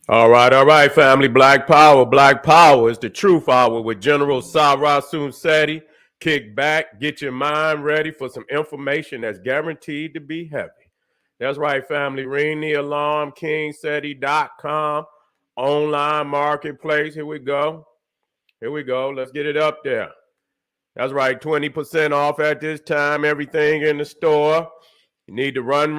All right, family. Black Power. Black Power is the truth hour with General Sarah Seti. Kick back, get your mind ready for some information that's guaranteed to be heavy. That's right, family. Ring the alarm, kingseti.com, online marketplace. Here we go. Here we go. Let's get it up there. That's right, 20% off at this time. Everything in the store. You need to run,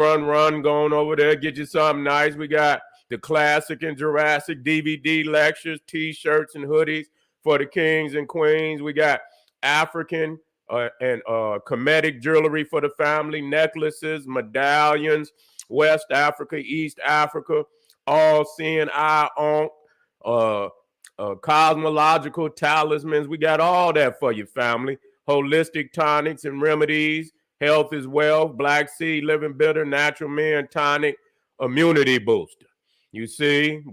going over there, get you something nice. We got the classic and Jurassic DVD lectures, t-shirts and hoodies for the kings and queens. We got African and Kemetic jewelry for the family, necklaces, medallions, West Africa, East Africa, all seeing eye on cosmological talismans. We got all that for your family. Holistic tonics and remedies. Health is wealth. Black seed, living bitter, natural men tonic, immunity booster. You see,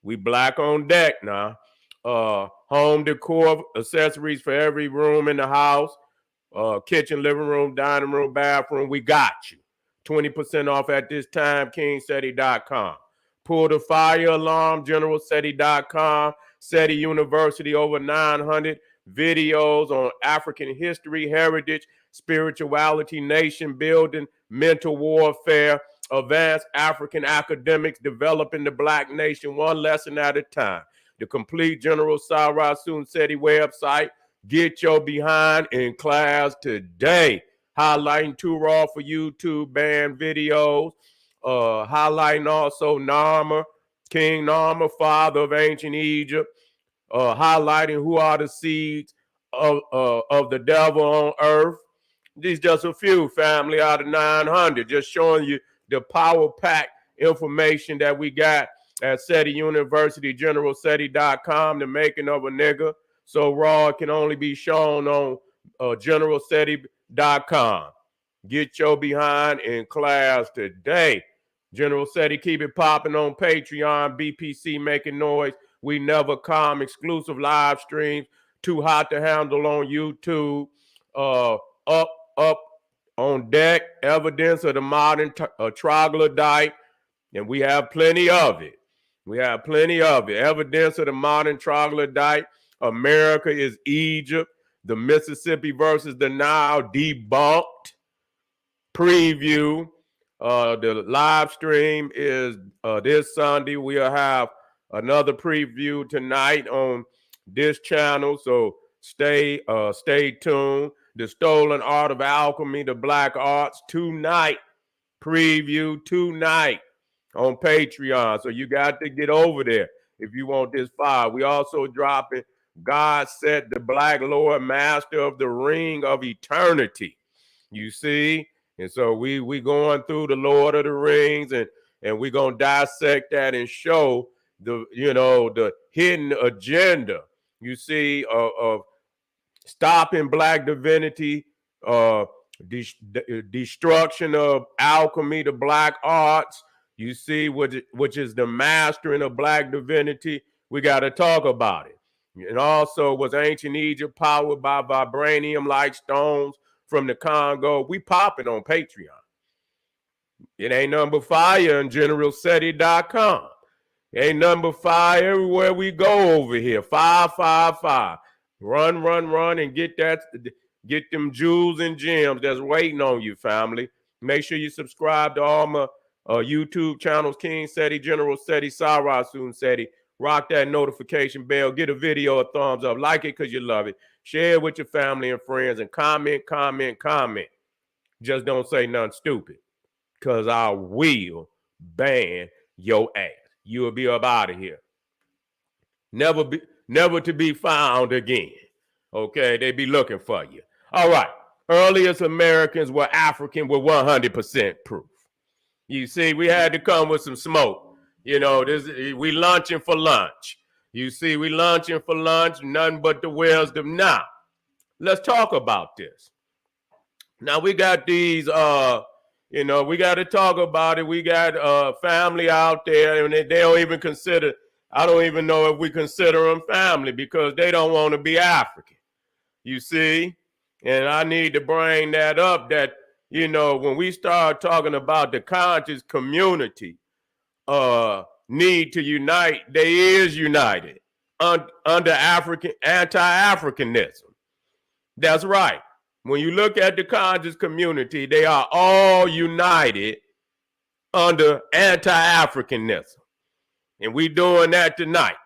we black on deck now. Home decor accessories for every room in the house. Kitchen, living room, dining room, bathroom. We got you. 20% off at this time, kingseti.com. Pull the fire alarm, generalseti.com. SETI University, over 900 videos on African history, heritage, spirituality, nation building, mental warfare, advanced African academics developing the Black nation one lesson at a time. The complete General Sarah Seti website. Get your behind in class today. Highlighting two raw for YouTube band videos. Highlighting also Narmer, King Narmer, father of ancient Egypt. Highlighting who are the seeds of the devil on earth. These just a few, family, out of 900. Just showing you the power pack information that we got at SETI University, generalseti.com, the making of a nigga. So raw it can only be shown on generalseti.com. Get your behind in class today. General Seti, keep it popping on Patreon, BPC making noise. We never come. Exclusive live streams. Too hot to handle on YouTube. Up on deck. Evidence of the modern troglodyte. And we have plenty of it. We have plenty of it. Evidence of the modern troglodyte. America is Egypt. The Mississippi versus the Nile debunked. Preview. The live stream is this Sunday. We'll have another preview tonight on this channel. So stay tuned. The Stolen Art of Alchemy, the Black Arts, tonight. Preview tonight on Patreon. So you got to get over there if you want this fire. We also dropping God Set the Black Lord, Master of the Ring of Eternity. You see? And so we going through the Lord of the Rings, and we're gonna dissect that and show the hidden agenda, you see, of stopping Black divinity, destruction of alchemy, the Black arts, you see, which is the mastering of Black divinity. We got to talk about it. And also, was ancient Egypt powered by vibranium-like stones from the Congo? We popping on Patreon. It ain't number fire on generalseti.com. Ain't number fire everywhere we go over here. 555. Run, and get them jewels and gems that's waiting on you, family. Make sure you subscribe to all my YouTube channels, King Seti, General Seti, Sarah Seti. Rock that notification bell. Get a video a thumbs up. Like it because you love it. Share it with your family and friends, and comment. Just don't say nothing stupid, because I will ban your ass. You will be up out of here. Never to be found again. Okay, they be looking for you. All right. Earliest Americans were African with 100% proof. You see, we had to come with some smoke. We lunching for lunch. You see, we lunching for lunch, nothing but the wisdom. Now, let's talk about this. Now, we got these, we got to talk about it. We got family out there, and they don't even consider, I don't even know if we consider them family, because they don't want to be African. You see? And I need to bring that up, that, when we start talking about the conscious community, need to unite, they is united under anti-Africanism. That's right. When you look at the conscious community, they are all united under anti-Africanism. And we doing that tonight.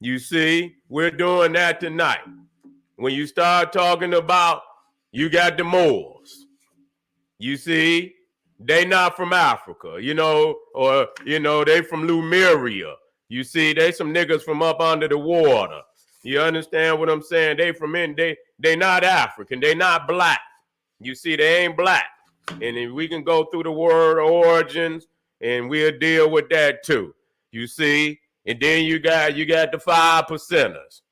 You see, we're doing that tonight. When you start talking about, you got the Moors. You see, they not from Africa, or, they from Lemuria. You see, they some niggas from up under the water. You understand what I'm saying? They from they not African. They not black. You see, they ain't black. And if we can go through the word origins, and we'll deal with that too. You see, and then you got the 5%ers.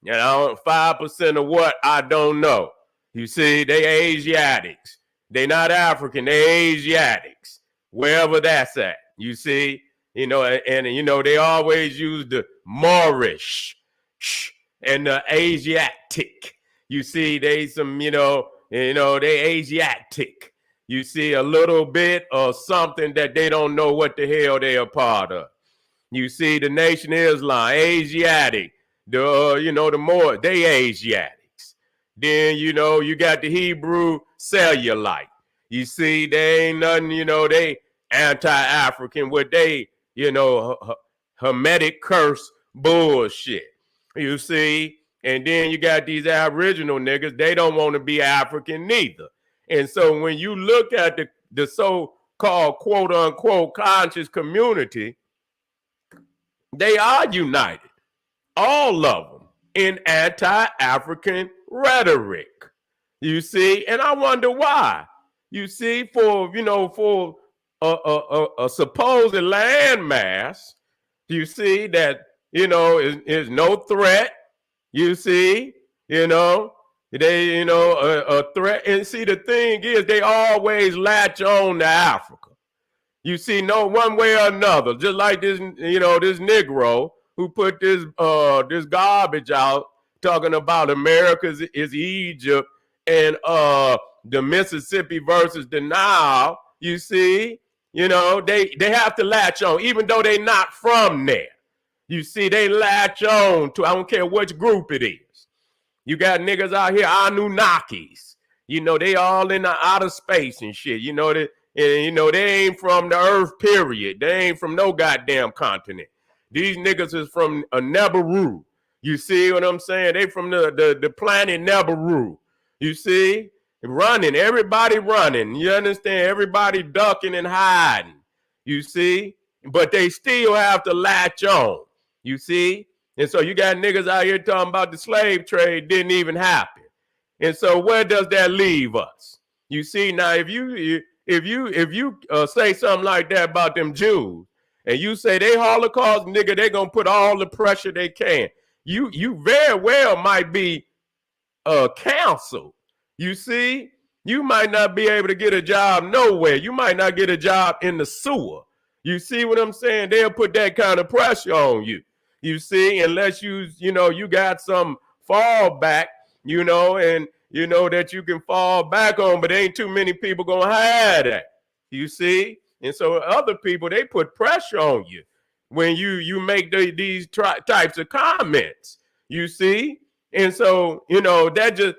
5% of what? I don't know. You see, they Asiatics. They not African, they Asiatics. Wherever that's at. You see, and they always use the Moorish and the Asiatic. You see, they some, they Asiatic. You see, a little bit of something that they don't know what the hell they are part of. You see, the Nation of Islam, Asiatic. The more, they Asiatics. Then, you got the Hebrew cellulite. You see, they ain't nothing, they anti-African with they, Hermetic curse bullshit. You see, and then you got these Aboriginal niggas, they don't want to be African neither. And so when you look at the so-called quote-unquote conscious community, they are united, all of them, in anti-African rhetoric. You see, and I wonder why. You see, for a supposed landmass, you see that is no threat. You see, they a threat. And see, the thing is, they always latch on to Africa. You see, no one way or another. Just like this, this Negro who put this garbage out talking about America is Egypt and the Mississippi versus the Nile. You see, they have to latch on, even though they're not from there. You see, they latch on to, I don't care which group it is. You got niggas out here, Anunnakis. They all in the outer space and shit. They ain't from the earth, period. They ain't from no goddamn continent. These niggas is from a Nebaru. You see what I'm saying? They from the planet Nebaru. You see? Running, everybody running. You understand? Everybody ducking and hiding. You see? But they still have to latch on. You see? And so you got niggas out here talking about the slave trade didn't even happen. And so where does that leave us? You see, now if you say something like that about them Jews, and you say they Holocaust, nigga, they gonna put all the pressure they can. You very well might be canceled. You see, you might not be able to get a job nowhere. You might not get a job in the sewer. You see what I'm saying? They'll put that kind of pressure on you. You see, unless you got some fallback, and that you can fall back on, but ain't too many people gonna have that. You see? And so other people, they put pressure on you when you make these types of comments. You see? And so, that just,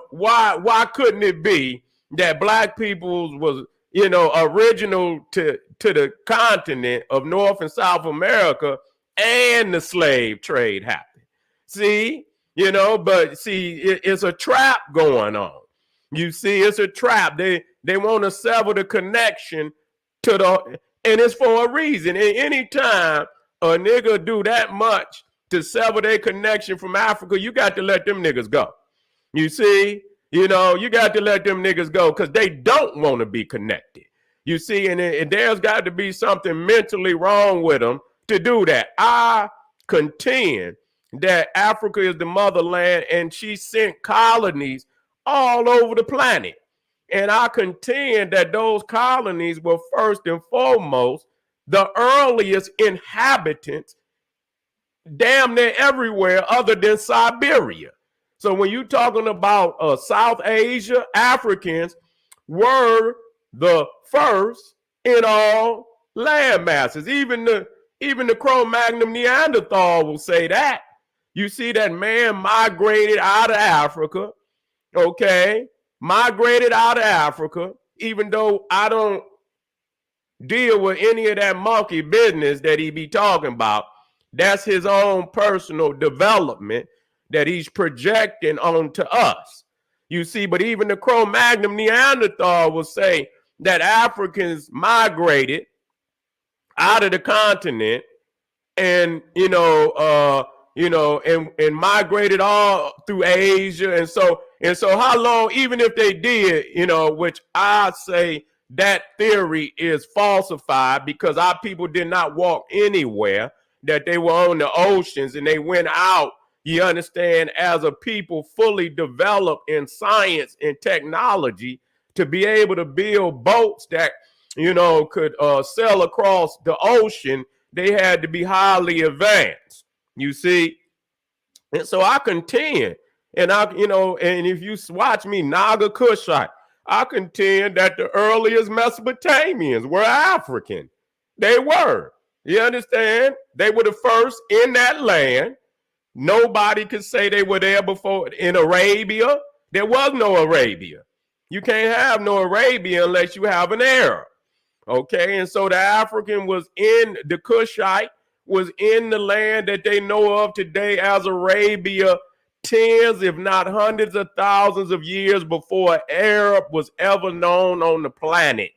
why couldn't it be that black peoples was, original to the continent of North and South America, and the slave trade happened? See, but see, it's a trap going on. You see, it's a trap. They want to sever the connection and it's for a reason. And anytime a nigga do that much to sever their connection from Africa, you got to let them niggas go. You see, you got to let them niggas go because they don't want to be connected. You see, and there's got to be something mentally wrong with them to do that. I contend that Africa is the motherland and she sent colonies all over the planet. And I contend that those colonies were first and foremost the earliest inhabitants damn near everywhere other than Siberia. So when you're talking about South Asia, Africans were the first in all land masses. Even Even the Cro-Magnon Neanderthal will say that. You see that man migrated out of Africa, okay? Migrated out of Africa, even though I don't deal with any of that monkey business that he be talking about. That's his own personal development that he's projecting onto us. You see, but even the Cro-Magnon Neanderthal will say that Africans migrated out of the continent and and migrated all through Asia. And so how long, even if they did, which I say that theory is falsified, because our people did not walk anywhere, that they were on the oceans and they went out, you understand, as a people fully developed in science and technology to be able to build boats that could sail across the ocean. They had to be highly advanced, you see. And so I contend, and and if you watch me, Naga Kushite, I contend that the earliest Mesopotamians were African. They were. You understand? They were the first in that land. Nobody could say they were there before. In Arabia, there was no Arabia. You can't have no Arabia unless you have an Arab. Okay, and so the African was in, the Kushite was in the land that they know of today as Arabia, tens, if not hundreds of thousands of years before Arab was ever known on the planet.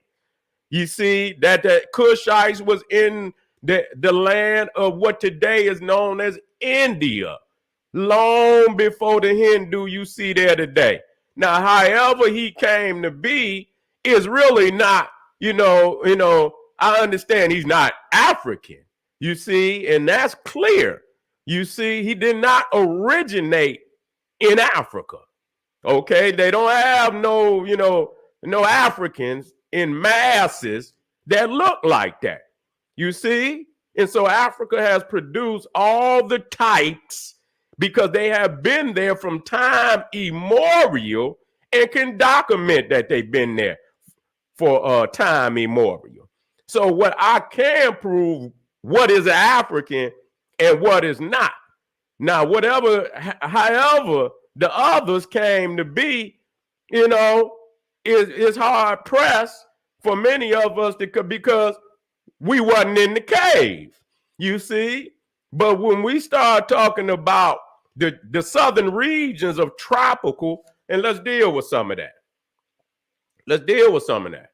You see that the Kushites was in the land of what today is known as India, long before the Hindu you see there today. Now, however he came to be is really not, I understand he's not African, you see, and that's clear. You see, he did not originate in Africa. Okay, they don't have no Africans in masses that look like that. You see? And so Africa has produced all the types because they have been there from time immemorial and can document that they've been there for time immemorial. So what I can prove, what is African and what is not. Now, however the others came to be, is hard pressed for many of us because we wasn't in the cave, you see. But when we start talking about the southern regions of tropical, and let's deal with some of that. Let's deal with some of that.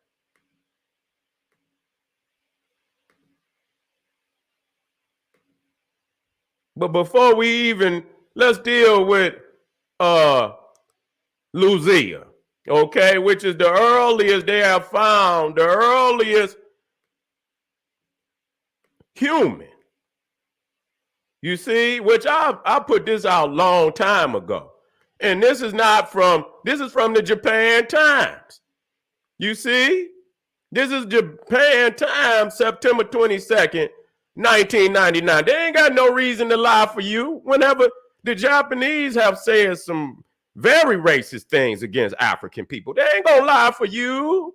But before we even, let's deal with Lucia, okay, which is the earliest they have found, the earliest human. You see, which I put this out a long time ago. And this is from the Japan Times. You see, this is Japan Times, September 22nd, 1999. They ain't got no reason to lie for you. Whenever the Japanese have said some very racist things against African people, they ain't gonna lie for you,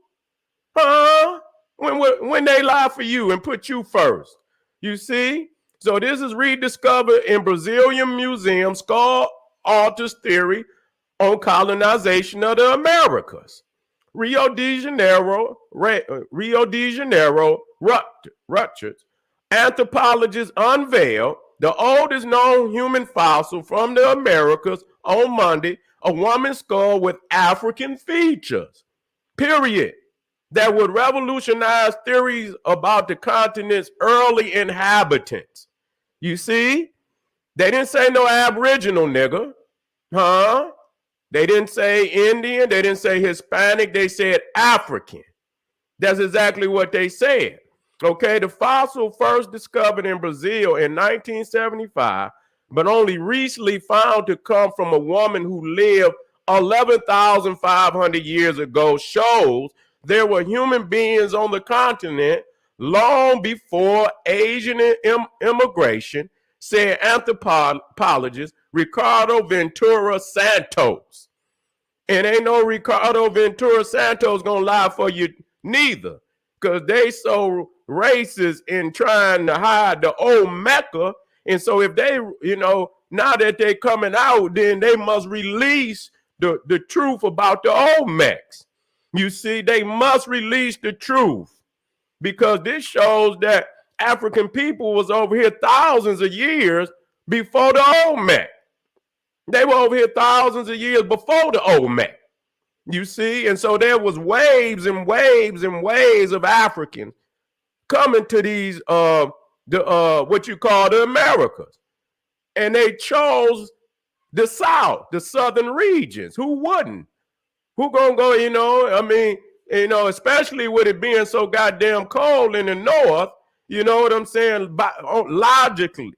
huh? When they lie for you and put you first, you see. So this is rediscovered in Brazilian Museum, Skull Alters Theory on Colonization of the Americas. Rio de Janeiro, Rutgers anthropologists unveiled the oldest known human fossil from the Americas on Monday, a woman's skull with African features, period, that would revolutionize theories about the continent's early inhabitants. You see, they didn't say no Aboriginal nigga, huh? They didn't say Indian, they didn't say Hispanic, they said African. That's exactly what they said. Okay, the fossil first discovered in Brazil in 1975, but only recently found to come from a woman who lived 11,500 years ago, shows there were human beings on the continent long before Asian immigration, said anthropologist Ricardo Ventura Santos. And ain't no Ricardo Ventura Santos gonna lie for you neither, because they so racist in trying to hide the old Mecca. And so if they, now that they're coming out, then they must release the truth about the Olmecs. You see, they must release the truth, because this shows that African people was over here thousands of years before the Olmec. They were over here thousands of years before the Olmec. You see, and so there was waves and waves and waves of Africans coming to these what you call the Americas, and they chose the South, the southern regions. Who wouldn't? Who gonna go? Especially with it being so goddamn cold in the north. You know what I'm saying? Logically,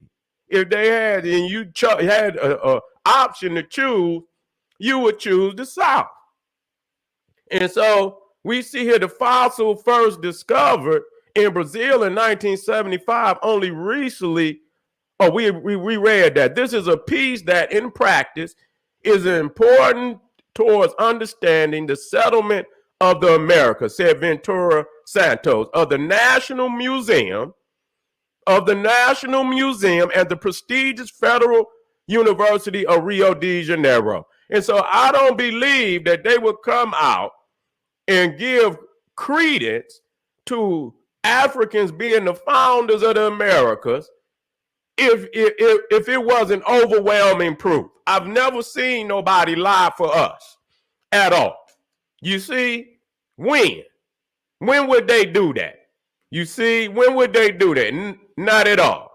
if they had and you had a option to choose, you would choose the South. And so we see here the fossil first discovered in Brazil in 1975. Only recently, we read that. This is a piece that in practice is important towards understanding the settlement of the Americas, said Ventura Santos of the National Museum and the prestigious Federal University of Rio de Janeiro. And so I don't believe that they would come out and give credence to Africans being the founders of the Americas if it wasn't overwhelming proof. I've never seen nobody lie for us at all. You see, when would they do that? You see, when would they do that? Not at all.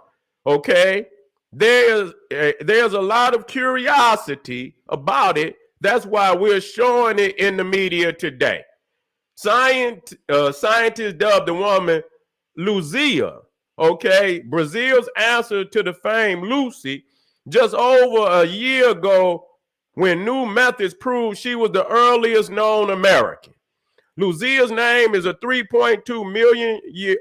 Okay, there's a lot of curiosity about it. That's why we're showing it in the media today. Scientists dubbed the woman Luzia, okay, Brazil's answer to the famed Lucy, just over a year ago when new methods proved she was the earliest known American. Luzia's name is a 3.2 million year,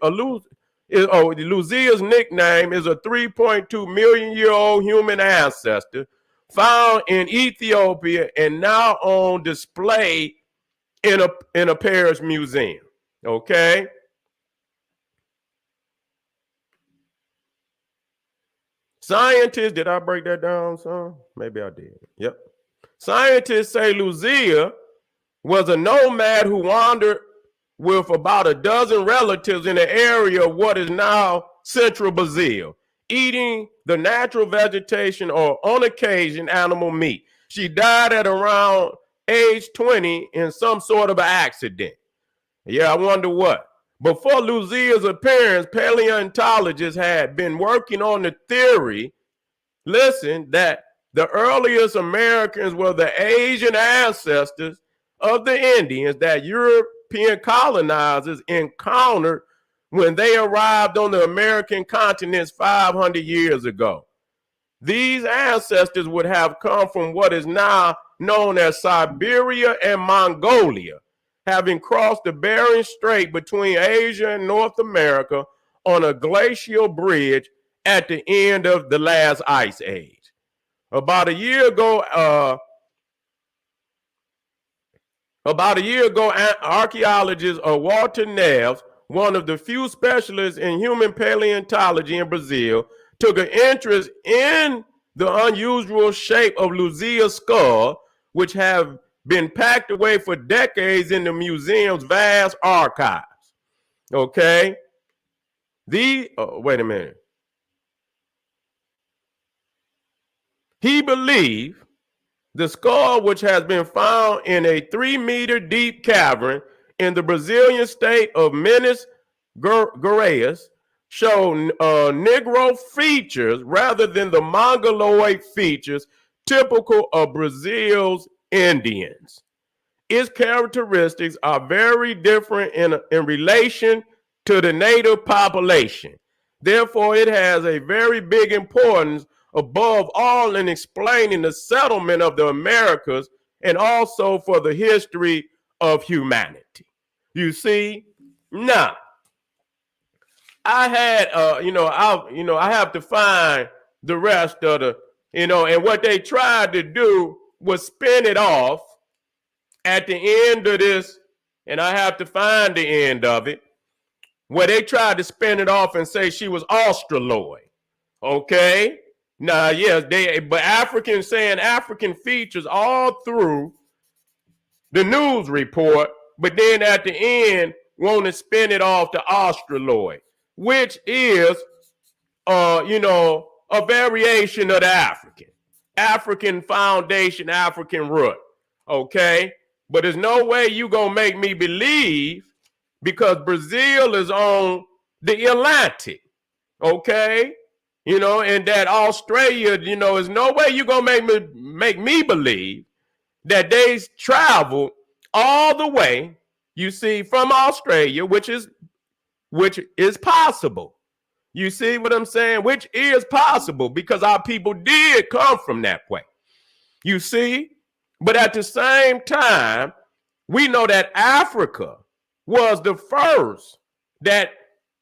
Luzia's nickname is a 3.2 million year old human ancestor found in Ethiopia and now on display in a Paris museum. Okay. Scientists, did I break that down, son? Maybe I did. Yep. Scientists say Luzia was a nomad who wandered with about a dozen relatives in the area of what is now central Brazil, eating the natural vegetation or, on occasion, animal meat. She died at around age 20 in some sort of an accident. Yeah, I wonder what. Before Luzia's appearance, paleontologists had been working on the theory, listen, that the earliest Americans were the Asian ancestors of the Indians that European colonizers encountered when they arrived on the American continents 500 years ago. These ancestors would have come from what is now known as Siberia and Mongolia, having crossed the Bering Strait between Asia and North America on a glacial bridge at the end of the last ice age. About a year ago, archaeologist Walter Neves, one of the few specialists in human paleontology in Brazil, took an interest in the unusual shape of Luzia's skull, which have been packed away for decades in the museum's vast archives. Okay? Wait a minute. He believed the skull, which has been found in a 3-meter deep cavern in the Brazilian state of Minas Gerais, show Negro features rather than the Mongoloid features typical of Brazil's Indians. Its characteristics are very different in relation to the native population. Therefore, it has a very big importance above all in explaining the settlement of the Americas and also for the history of humanity. You see, now I had, I have to find the rest of the, and what they tried to do was spin it off at the end of this, and I have to find the end of it. where they tried to spin it off and say she was Australoid. Okay? Now, yes, but Africans saying African features all through the news report, but then at the end want to spin it off to Australoid, which is, a variation of the African foundation, African root. Okay? But there's no way you gonna make me believe, because Brazil is on the Atlantic, okay? And that Australia, there's no way you gonna make me believe that they travel all the way, you see, from Australia, which is possible. You see what I'm saying? Which is possible, because our people did come from that way. You see? But at the same time, we know that Africa was the first that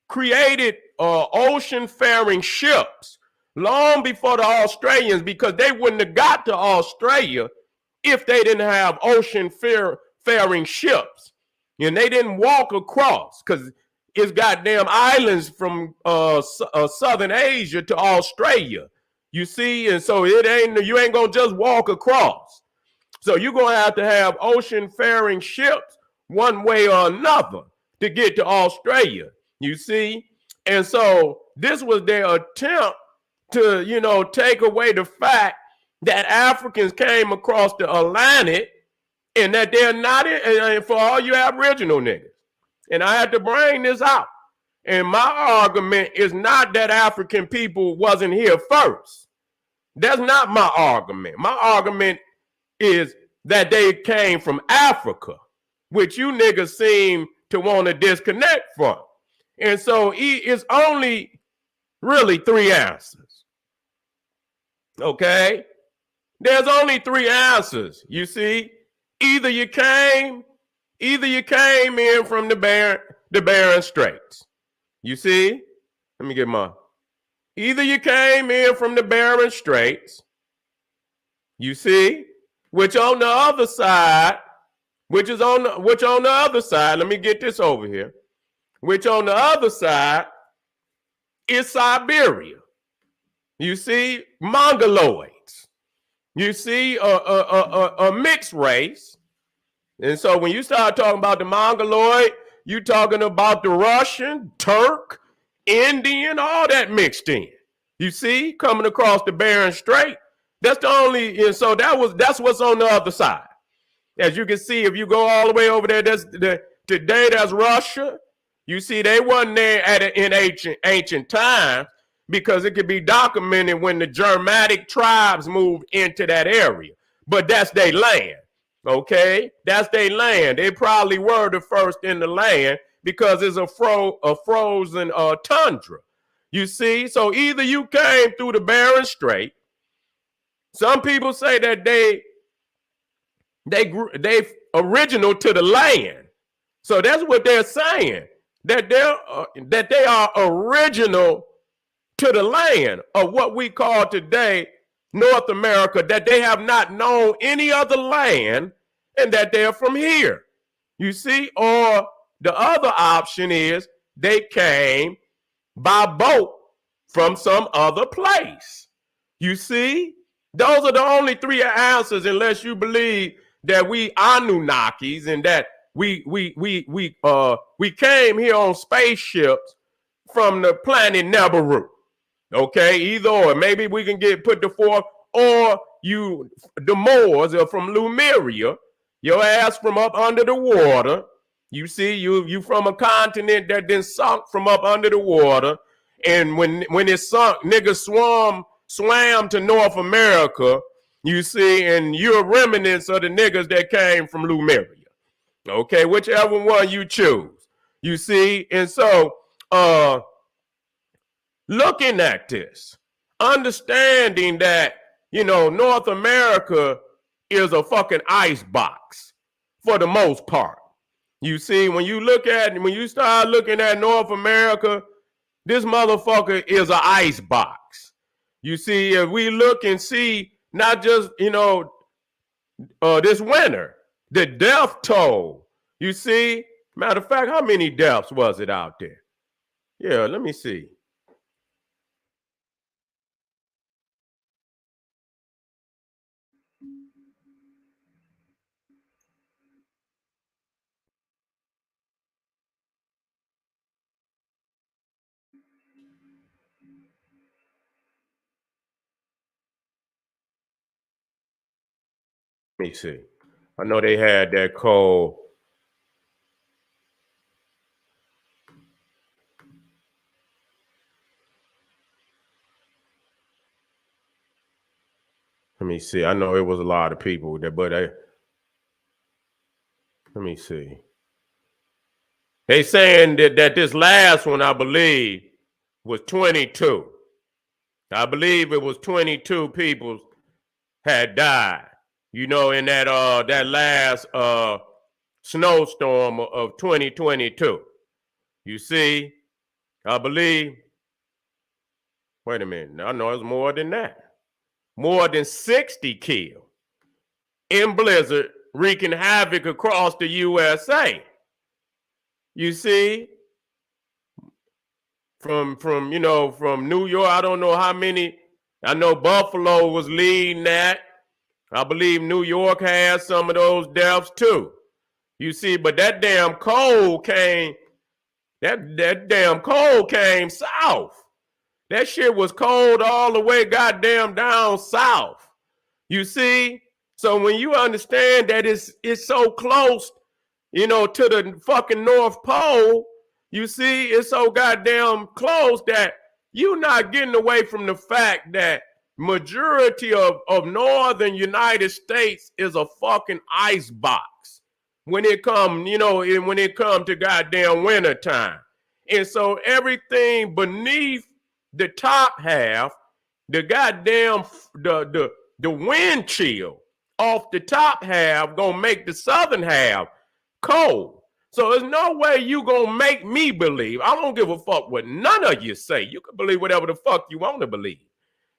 created ocean-faring ships long before the Australians, because they wouldn't have got to Australia if they didn't have ocean-faring ships. And they didn't walk across, because it's goddamn islands from Southern Asia to Australia. You see? And so you ain't gonna just walk across. So you're going to have ocean-faring ships one way or another to get to Australia, you see? And so this was their attempt to, take away the fact that Africans came across the Atlantic, and that they're not, and for all you Aboriginal niggas. And I had to bring this out. And my argument is not that African people wasn't here first. That's not my argument. My argument is that they came from Africa, which you niggas seem to want to disconnect from. And so it's only really three answers. Okay? There's only three answers, you see. Either you came in from the Barren Straits. You see? Let me get my. Either you came in from the Barren Straits. You see? Which on the other side, which on the other side, let me get this over here. Which on the other side is Siberia. You see, Mongoloids. You see, a mixed race. And so when you start talking about the Mongoloid, you're talking about the Russian, Turk, Indian, all that mixed in. You see, coming across the Bering Strait. That's the only, and so that's what's on the other side. As you can see, if you go all the way over there, today that's Russia. You see, they wasn't there in ancient times, because it could be documented when the Germanic tribes moved into that area. But that's their land, okay? That's their land. They probably were the first in the land, because it's a frozen tundra. You see, so either you came through the Bering Strait. Some people say that they original to the land. So that's what they're saying, that they are original to the land of what we call today North America, that they have not known any other land, and that they're from here. You see, or the other option is they came by boat from some other place. You see? Those are the only three answers, unless you believe that we Anunnakis and that we came here on spaceships from the planet Nebaru. Okay, either or. Maybe we can put the fourth, or the Moors are from Lemuria, your ass from up under the water. You see, you from a continent that then sunk from up under the water, and when it sunk, niggas swam to North America, you see, and you're remnants of the niggas that came from Lemuria. Okay, whichever one you choose. You see, and so looking at this, understanding that, North America is a fucking ice box for the most part. You see, when you start looking at North America, this motherfucker is an ice box. You see, if we look and see not just, this winter, the death toll, you see, matter of fact, how many deaths was it out there? Yeah, let me see. Let me see. I know they had that code. Let me see. I know it was a lot of people there, but let me see. They saying that this last one, I believe, was 22. I believe it was 22 people had died. In that last snowstorm of 2022. You see, I believe. Wait a minute. I know it's more than that. More than 60 killed in blizzard, wreaking havoc across the USA. You see, from New York, I don't know how many. I know Buffalo was leading that. I believe New York has some of those deaths too. You see, but that damn cold came. That damn cold came south. That shit was cold all the way goddamn down south. You see? So when you understand that it's so close, to the fucking North Pole, you see, it's so goddamn close that you're not getting away from the fact that majority of northern United States is a fucking ice box when it come, when it come to goddamn wintertime. And so everything beneath the top half, the goddamn the wind chill off the top half gonna make the southern half cold. So there's no way you gonna make me believe. I don't give a fuck what none of you say. You can believe whatever the fuck you want to believe.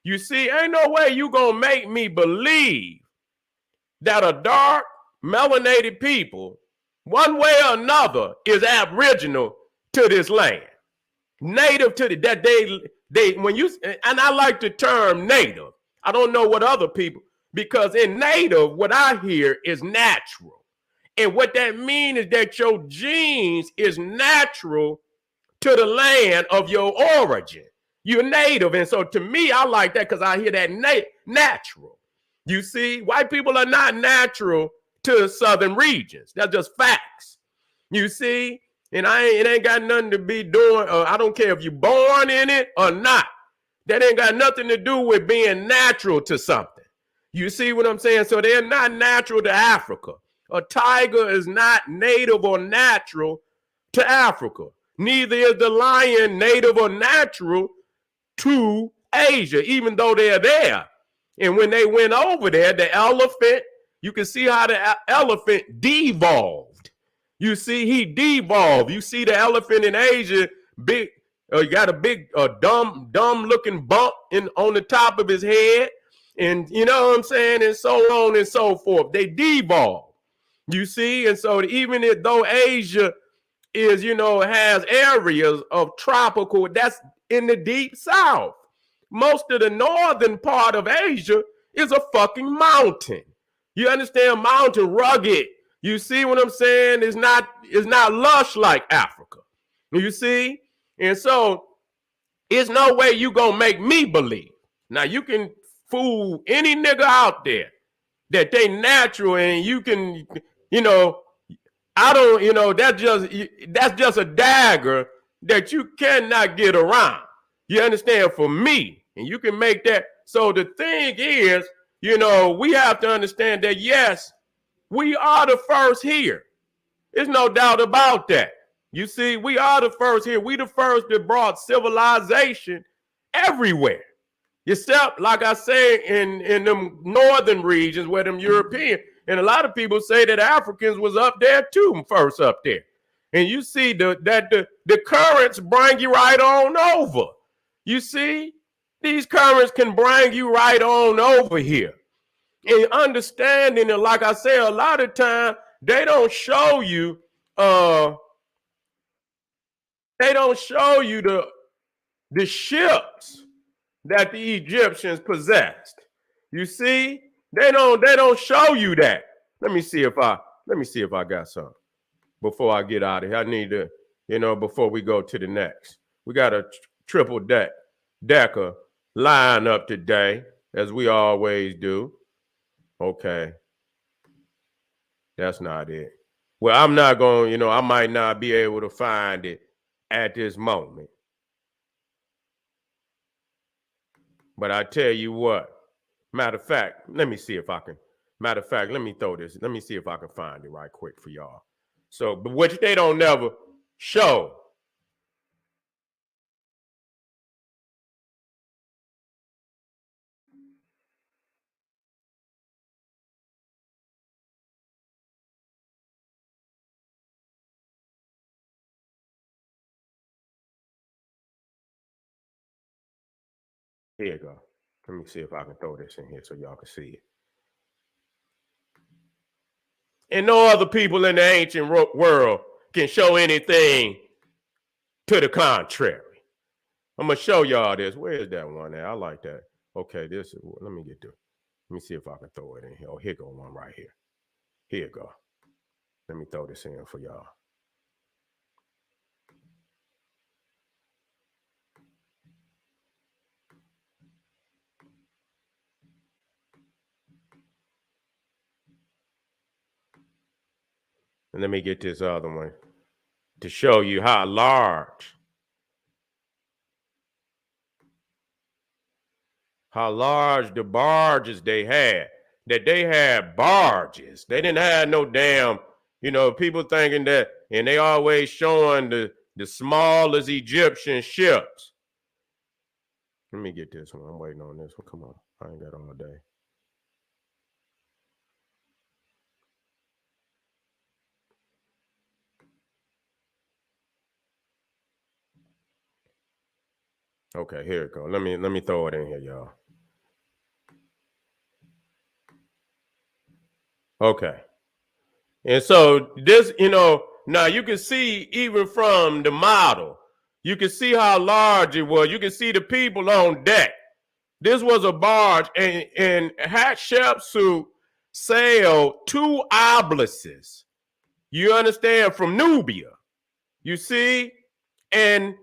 You see, ain't no way you gonna make me believe that a dark, melanated people, one way or another, is aboriginal to this land. Native to that they when you and I like the term native. I don't know what other people, because in native, what I hear is natural. And what that means is that your genes is natural to the land of your origin. You're native. And so to me, I like that because I hear that natural. You see, white people are not natural to southern regions. That's just facts. You see, and it ain't got nothing to be doing. I don't care if you're born in it or not. That ain't got nothing to do with being natural to something. You see what I'm saying? So they're not natural to Africa. A tiger is not native or natural to Africa. Neither is the lion native or natural to Asia, even though they're there. And when they went over there, the elephant, you can see how the elephant devolved. You see, he devolved. You see the elephant in Asia, big, you got a big, dumb looking bump on the top of his head. And you know what I'm saying? And so on and so forth. They devolved. You see? And so even though Asia is, has areas of tropical, that's in the deep south. Most of the northern part of Asia is a fucking mountain. You understand? Mountain, rugged. You see what I'm saying? It's not lush like Africa. You see? And so it's no way you gonna make me believe. Now you can fool any nigga out there that they natural, and you can, I don't, that's just a dagger that you cannot get around. You understand? For me, and you can make that. So the thing is, we have to understand that yes, we are the first here. There's no doubt about that. You see, we are the first here. We the first that brought civilization everywhere. Except, like I say, in them northern regions where them European, and a lot of people say that Africans was up there too, first up there. And you see the currents bring you right on over. You see, these currents can bring you right on over here. And understanding, and like I say, a lot of time they don't show you They don't show you the ships that the Egyptians possessed. You see, they don't show you that. Let me see if I got something before I get out of here. I need to, before we go to the next. We got a triple decker line up today, as we always do. Okay. That's not it. Well, I'm not going, I might not be able to find it at this moment. But I tell you what, matter of fact, let me see if I can. Matter of fact, let me throw this. Let me see if I can find it right quick for y'all. So, but which they don't never show. Here you go. Let me see if I can throw this in here so y'all can see it. And no other people in the ancient world can show anything to the contrary. I'm gonna show y'all this. Where is that one at? I like that. Okay, this is. Let me get to. Let me see if I can throw it in here. Oh, here go one right here. Here you go. Let me throw this in for y'all. And let me get this other one to show you how large the barges they had. That they had barges. They didn't have no damn, people thinking that, and they always showing the smallest Egyptian ships. Let me get this one. I'm waiting on this one. Come on. I ain't got all day. Okay, here it go. Let me throw it in here, y'all. Okay. And so this, now you can see even from the model, you can see how large it was. You can see the people on deck. This was a barge, and Hatshepsut sailed 2 obelisks. You understand, from Nubia. You see? And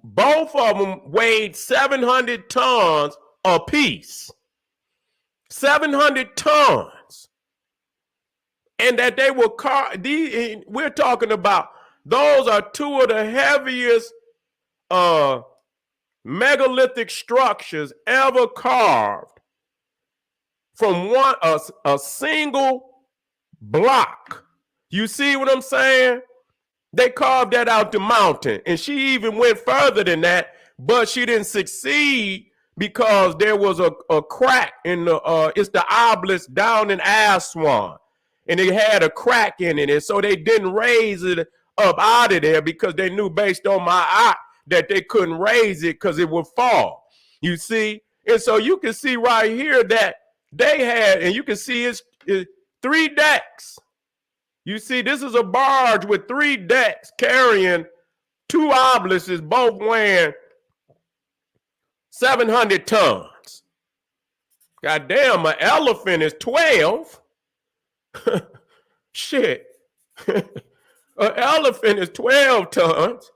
both of them weighed 700 tons apiece. 700 tons. And that they were we're talking about, those are 2 of the heaviest megalithic structures ever carved from a single block. You see what I'm saying? They carved that out the mountain, and she even went further than that, but she didn't succeed because there was a crack in it's the obelisk down in Aswan, and it had a crack in it, and so they didn't raise it up out of there because they knew, based on my eye, that they couldn't raise it because it would fall. You see? And so you can see right here that they had, and you can see it's 3 decks. You see, this is a barge with 3 decks carrying 2 obelisks, both weighing 700 tons. Goddamn, an elephant is 12. Shit. An elephant is 12 tons.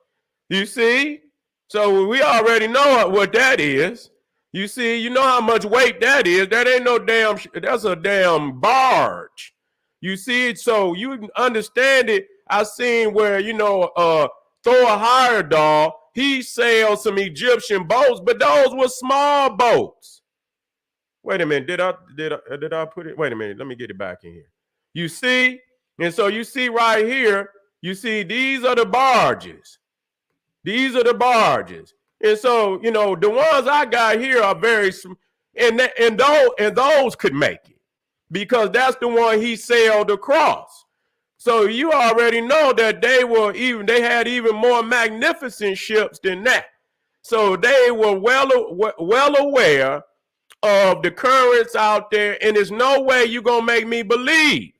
You see? So we already know what that is. You see, you know how much weight that is. That ain't no damn, that's a damn barge. You see it, so you understand it. I seen where, Thor Heyerdahl, he sailed some Egyptian boats, but those were small boats. Wait a minute, did I put it? Wait a minute, let me get it back in here. You see? And so you see right here, you see these are the barges. These are the barges. And so, the ones I got here are very, and those could make it, because that's the one he sailed across. So you already know that they had even more magnificent ships than that. So they were well aware of the currents out there, and there's no way you're gonna make me believe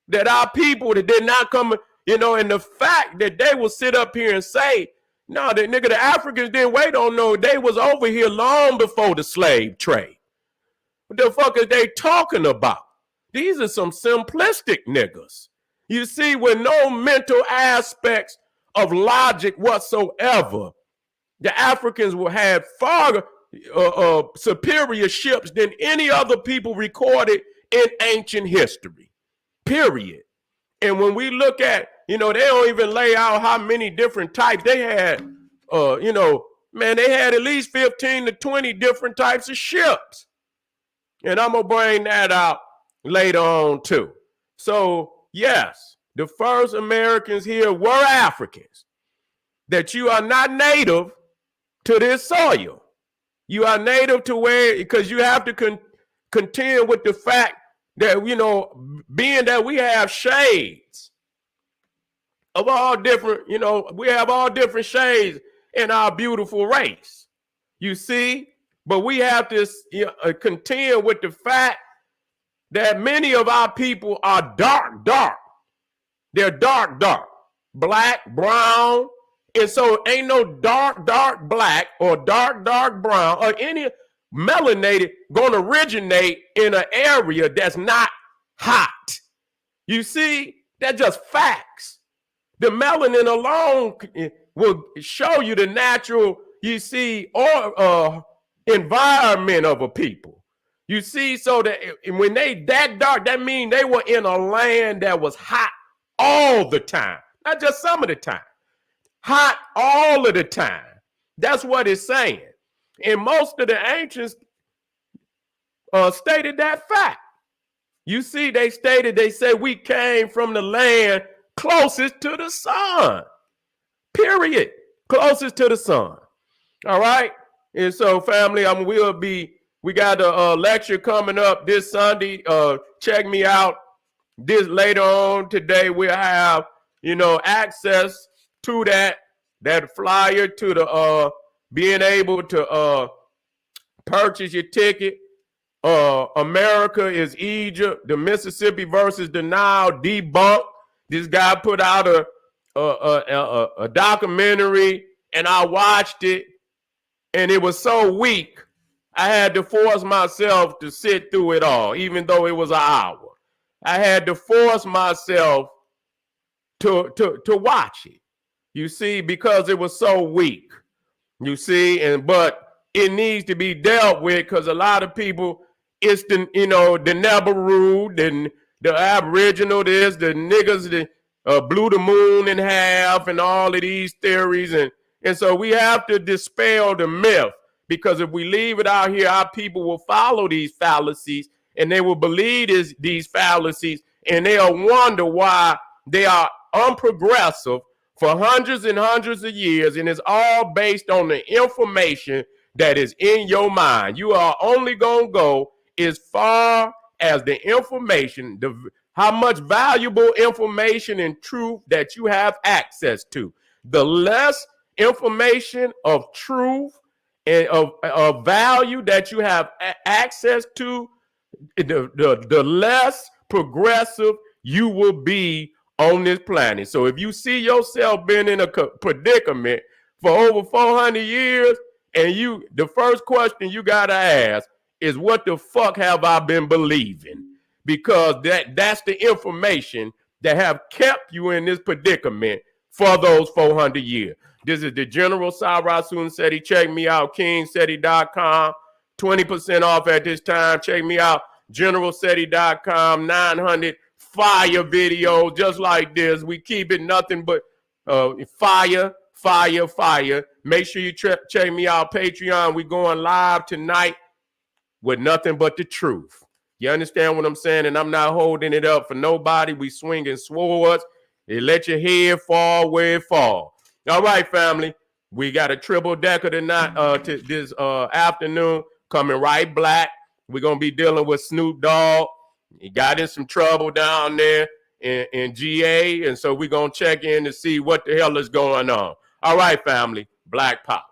that our people that did not come. And the fact that they will sit up here and say, no, the Africans didn't wait on no, they was over here long before the slave trade. What the fuck are they talking about? These are some simplistic niggas. You see, with no mental aspects of logic whatsoever, the Africans will have far superior ships than any other people recorded in ancient history, period. And when we look at, they don't even lay out how many different types they had. They had at least 15 to 20 different types of ships. And I'm going to bring that out later on too. So yes, the first Americans here were Africans. That you are not native to this soil. You are native to where, because you have to contend with the fact that, being that we have shades of all different, we have all different shades in our beautiful race. You see, but we have to contend with the fact that many of our people are dark. They're dark, black, brown. And so ain't no dark black or dark brown or any melanated going to originate in an area that's not hot. You see, that's just facts. The melanin alone will show you the natural, or environment of a people. You see, so that when they that dark, that means they were in a land that was hot all the time, not just some of the time. Hot all of the time. That's what it's saying. And most of the ancients stated that fact. You see, they said we came from the land closest to the sun. Period. Closest to the sun. All right. And so, family, we got a lecture coming up this Sunday. Check me out. This later on today, we'll have, access to that flyer, to the being able to purchase your ticket. America is Egypt, the Mississippi versus the Nile debunked. This guy put out a documentary, and I watched it, and it was so weak, I had to force myself to sit through it all, even though it was an hour. I had to force myself to watch it. You see, because it was so weak, you see, but it needs to be dealt with because a lot of people, it's the Nebaru, and the Aboriginal, the niggas that blew the moon in half and all of these theories. And so we have to dispel the myth, because if we leave it out here, our people will follow these fallacies and they will believe these fallacies, and they'll wonder why they are unprogressive for hundreds and hundreds of years, and it's all based on the information that is in your mind. You are only going to go as far as the information, how much valuable information and truth that you have access to. The less information of truth and of value that you have access to, the less progressive you will be on this planet. So if you see yourself being in a predicament for over 400 years, and the first question you got to ask is, what the fuck have I been believing? Because that's the information that have kept you in this predicament for those 400 years. This is the General Sarasun Seti. Check me out, kingseti.com. 20% off at this time. Check me out, generalseti.com. 900 fire videos just like this. We keep it nothing but fire. Make sure you check me out, Patreon. We going live tonight with nothing but the truth. You understand what I'm saying? And I'm not holding it up for nobody. We swinging swords. They let your head fall where it fall. All right, family. We got a triple decker tonight, this afternoon, coming right black. We're going to be dealing with Snoop Dogg. He got in some trouble down there in GA. And so we're going to check in to see what the hell is going on. All right, family. Black Pop.